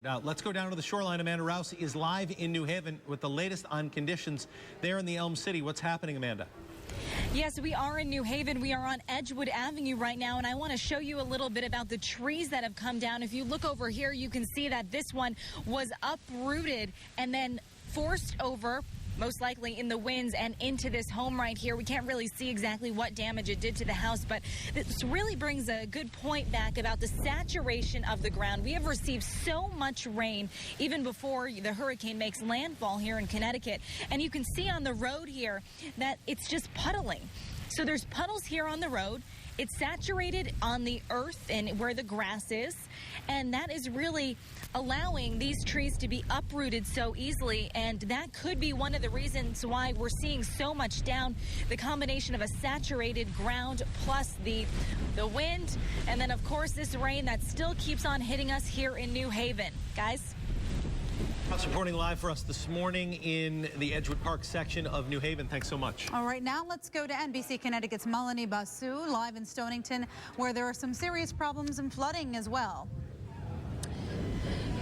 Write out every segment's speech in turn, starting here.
Now, let's go down to the shoreline. Amanda Rouse is live in New Haven with the latest on conditions there in the Elm City. What's happening, Amanda? Yes, we are in New Haven. We are on Edgewood Avenue right now, and I want to show you a little bit about the trees that have come down. If you look over here, you can see that this one was uprooted and then forced over, most likely in the winds, and into this home right here. We can't really see exactly what damage it did to the house, but this really brings a good point back about the saturation of the ground. We have received so much rain even before the hurricane makes landfall here in Connecticut, and you can see on the road here that it's just puddling. So there's puddles here on the road. It's saturated on the earth and where the grass is, and that is really allowing these trees to be uprooted so easily, and that could be one of the reasons why we're seeing so much down. The combination of a saturated ground plus the wind, and then of course this rain that still keeps on hitting us here in New Haven. Guys? Reporting live for us this morning in the Edgewood Park section of New Haven. Thanks so much. All right, now let's go to NBC Connecticut's Melanie Basu, live in Stonington, where there are some serious problems and flooding as well.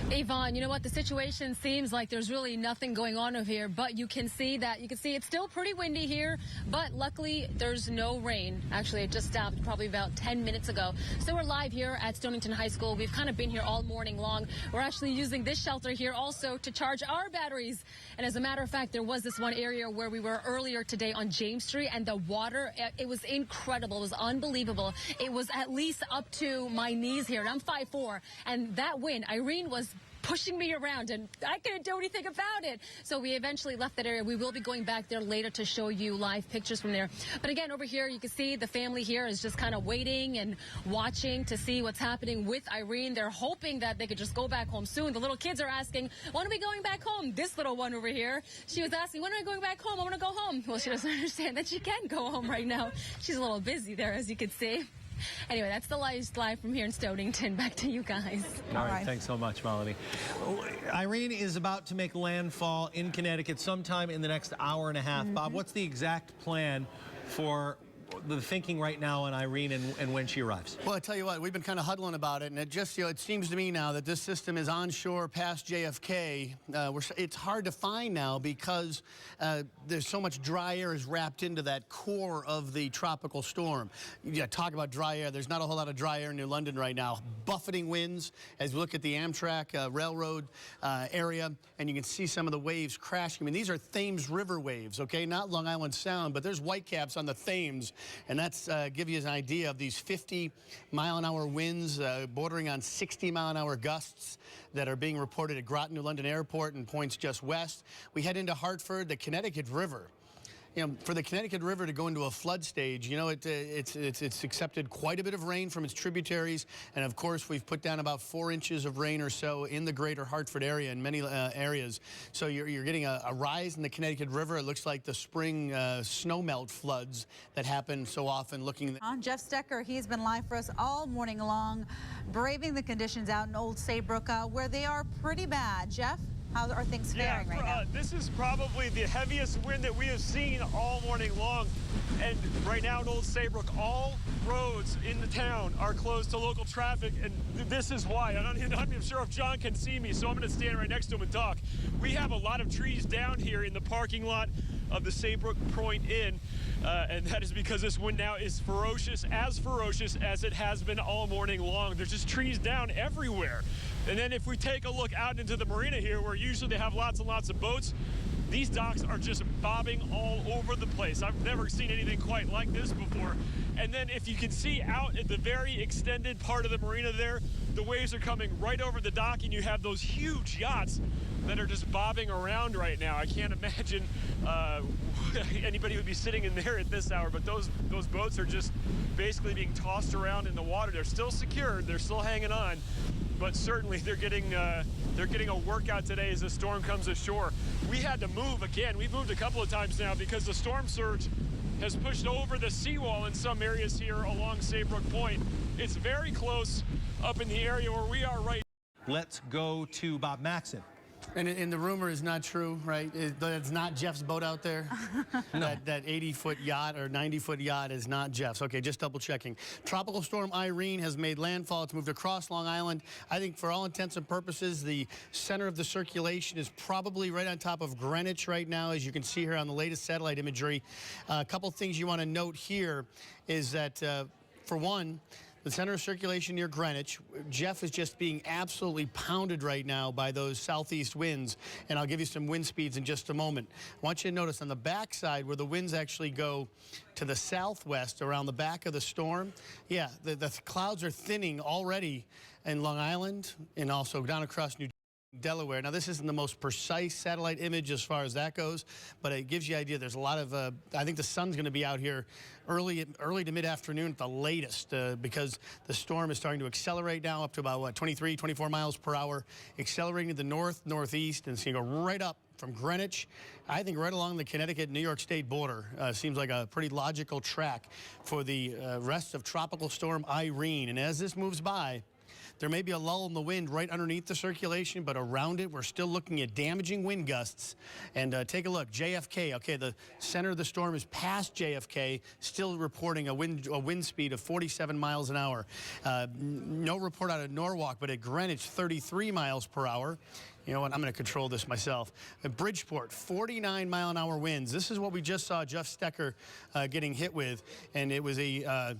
Yvonne, you know what? The situation seems like there's really nothing going on over here, but you can see it's still pretty windy here, but luckily there's no rain. Actually, it just stopped probably about 10 minutes ago. So we're live here at Stonington High School. We've kind of been here all morning long. We're actually using this shelter here also to charge our batteries. And as a matter of fact, there was this one area where we were earlier today on James Street, and the water, it was incredible. It was unbelievable. It was at least up to my knees here, and I'm 5'4", and that wind, Irene was pushing me around, and I couldn't do anything about it. So we eventually left that area. We will be going back there later to show you live pictures from there. But again, over here, you can see the family here is just kind of waiting and watching to see what's happening with Irene. They're hoping that they could just go back home soon. The little kids are asking, when are we going back home? This little one over here, she was asking, when are we going back home? I want to go home. Well, she doesn't understand that she can go home right now. She's a little busy there, as you can see. Anyway, that's the latest live from here in Stonington. Back to you guys. All right. Thanks so much, Melanie. Irene is about to make landfall in Connecticut sometime in the next hour and a half. Bob, what's the exact plan for the thinking right now on Irene and when she arrives? Well, I tell you what, we've been kind of huddling about it, and it just, it seems to me now that this system is onshore past JFK. It's hard to find now because there's so much dry air is wrapped into that core of the tropical storm. Yeah, talk about dry air. There's not a whole lot of dry air in New London right now. Buffeting winds as we look at the Amtrak railroad area, and you can see some of the waves crashing. I mean, these are Thames River waves, okay? Not Long Island Sound, but there's whitecaps on the Thames. And that's give you an idea of these 50-mile-an-hour winds bordering on 60-mile-an-hour gusts that are being reported at Groton New London Airport and points just west. We head into Hartford, the Connecticut River. You know, for the Connecticut River to go into a flood stage, you know, it's accepted quite a bit of rain from its tributaries, and of course we've put down about 4 inches of rain or so in the greater Hartford area in many areas. So you're getting a rise in the Connecticut River. It looks like the spring snowmelt floods that happen so often. Jeff Stecker, he's been live for us all morning long, braving the conditions out in Old Saybrook, where they are pretty bad. Jeff? How are things faring right now? This is probably the heaviest wind that we have seen all morning long. And right now in Old Saybrook, all roads in the town are closed to local traffic. And this is why. I'm not even sure if John can see me, so I'm going to stand right next to him and talk. We have a lot of trees down here in the parking lot of the Saybrook Point Inn. And that is because this wind now is ferocious as it has been all morning long. There's just trees down everywhere. And then if we take a look out into the marina here, where usually they have lots and lots of boats, these docks are just bobbing all over the place. I've never seen anything quite like this before. And then if you can see out at the very extended part of the marina there, the waves are coming right over the dock, and you have those huge yachts that are just bobbing around right now. I can't imagine anybody would be sitting in there at this hour, but those boats are just basically being tossed around in the water. They're still secured, they're still hanging on, but certainly they're getting a workout today as the storm comes ashore. We had to move again. We've moved a couple of times now because the storm surge has pushed over the seawall in some areas here along Saybrook Point. It's very close up in the area where we are right. Let's go to Bob Maxon And the rumor is not true, right? It's not Jeff's boat out there? No. That 80-foot yacht or 90-foot yacht is not Jeff's. Okay, just double checking. Tropical storm Irene has made landfall. It's moved across Long Island. I think for all intents and purposes, the center of the circulation is probably right on top of Greenwich right now, as you can see here on the latest satellite imagery. A couple things you want to note here is that, for one, the center of circulation near Greenwich, Jeff is just being absolutely pounded right now by those southeast winds, and I'll give you some wind speeds in just a moment. I want you to notice on the backside where the winds actually go to the southwest around the back of the storm, yeah, the clouds are thinning already in Long Island and also down across Delaware. Now, this isn't the most precise satellite image as far as that goes, but it gives you an idea. There's a lot of, I think the sun's going to be out here early to mid-afternoon at the latest because the storm is starting to accelerate now up to about, what, 23, 24 miles per hour, accelerating to the northeast, and it's going to go right up from Greenwich, I think right along the Connecticut-New York State border. Seems like a pretty logical track for the rest of Tropical Storm Irene. And as this moves by, there may be a lull in the wind right underneath the circulation, but around it, we're still looking at damaging wind gusts. And take a look, JFK, okay, the center of the storm is past JFK, still reporting a wind speed of 47 miles an hour. No report out of Norwalk, but at Greenwich, 33 miles per hour. You know what, I'm going to control this myself. At Bridgeport, 49-mile-an-hour winds. This is what we just saw Jeff Stecker getting hit with, and it was a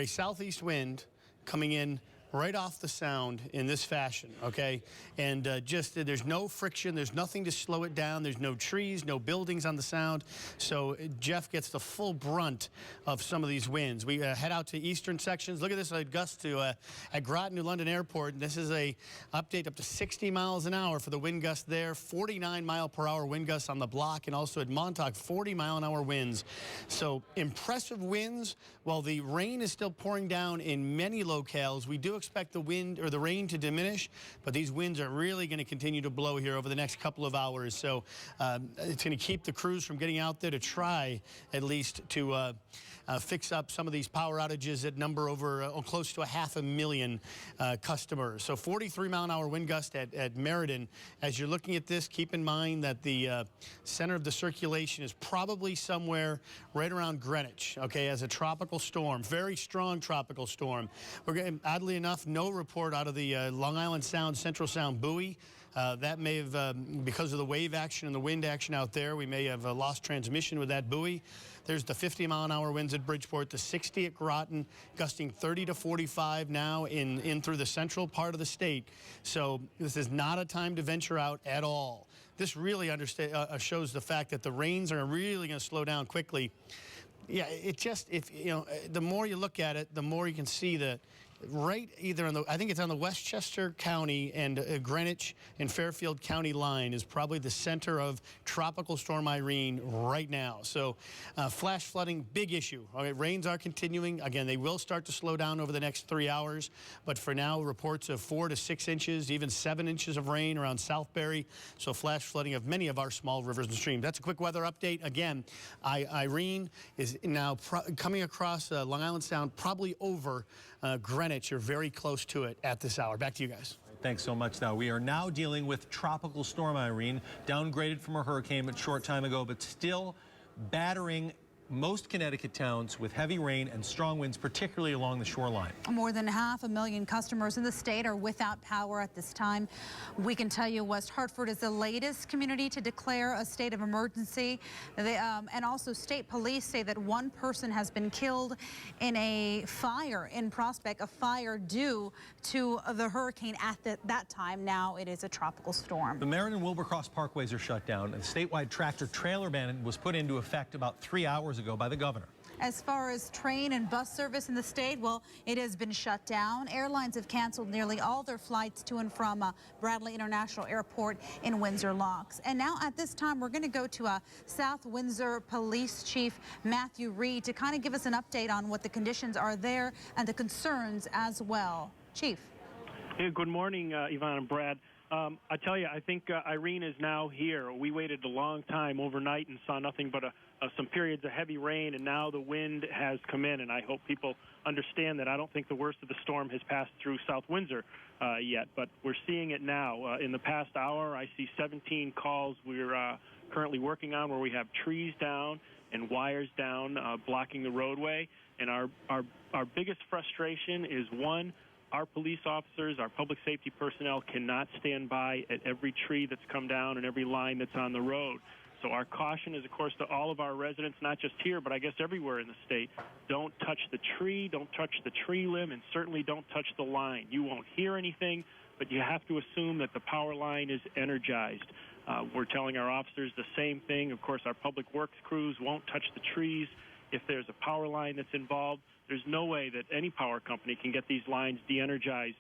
southeast wind coming in right off the sound in this fashion, okay? And there's no friction, there's nothing to slow it down, there's no trees, no buildings on the sound, so Jeff gets the full brunt of some of these winds. We head out to eastern sections. Look at this gust at Groton, New London Airport. This is a update up to 60 miles an hour for the wind gust there, 49-mile-per-hour wind gusts on the block, and also at Montauk, 40-mile-an-hour winds. So impressive winds. While the rain is still pouring down in many locales, we do expect the wind or the rain to diminish, but these winds are really going to continue to blow here over the next couple of hours. So it's going to keep the crews from getting out there to try at least to fix up some of these power outages that number over close to 500,000 customers. So 43-mile-an-hour wind gust at Meriden. As you're looking at this, keep in mind that the center of the circulation is probably somewhere right around Greenwich, okay, as a tropical storm, very strong tropical storm. We're getting, oddly enough, no report out of the Long Island Sound, Central Sound buoy. That may have, because of the wave action and the wind action out there, we may have lost transmission with that buoy. There's the 50-mile-an-hour winds at Bridgeport, the 60 at Groton, gusting 30 to 45 now in through the central part of the state. So this is not a time to venture out at all. This really shows the fact that the rains are really going to slow down quickly. Yeah, it just, the more you look at it, the more you can see that right either on the, I think it's on the Westchester County and Greenwich and Fairfield County line is probably the center of Tropical Storm Irene right now. So flash flooding, big issue. All right, rains are continuing. Again, they will start to slow down over the next 3 hours, but for now, reports of 4 to 6 inches, even 7 inches of rain around Southbury. So flash flooding of many of our small rivers and streams. That's a quick weather update. Again, Irene is now coming across Long Island Sound, probably over Greenwich. You're very close to it at this hour. Back to you guys. Thanks so much. Now, we are now dealing with Tropical Storm Irene, downgraded from a hurricane a short time ago, but still battering most Connecticut towns with heavy rain and strong winds, particularly along the shoreline. More than 500,000 customers in the state are without power at this time. We can tell you West Hartford is the latest community to declare a state of emergency. And also state police say that one person has been killed in a fire in Prospect, a fire due to the hurricane at that time. Now it is a tropical storm. The Meriden Wilbercross parkways are shut down. A statewide tractor-trailer ban was put into effect about 3 hours ago by the governor. As far as train and bus service in the state, well, it has been shut down. Airlines have canceled nearly all their flights to and from Bradley International Airport in Windsor Locks. And now at this time, we're going to go to South Windsor Police Chief Matthew Reed to kind of give us an update on what the conditions are there and the concerns as well. Chief. Hey, good morning, Yvonne and Brad. I tell you, I think Irene is now here. We waited a long time overnight and saw nothing but some periods of heavy rain, and now the wind has come in, and I hope people understand that I don't think the worst of the storm has passed through South Windsor yet, but we're seeing it now. In the past hour, I see 17 calls we're currently working on where we have trees down and wires down blocking the roadway. And our biggest frustration is, one, our police officers, our public safety personnel cannot stand by at every tree that's come down and every line that's on the road. So our caution is, of course, to all of our residents, not just here, but I guess everywhere in the state. Don't touch the tree, don't touch the tree limb, and certainly don't touch the line. You won't hear anything, but you have to assume that the power line is energized. We're telling our officers the same thing. Of course, our public works crews won't touch the trees. If there's a power line that's involved, there's no way that any power company can get these lines de-energized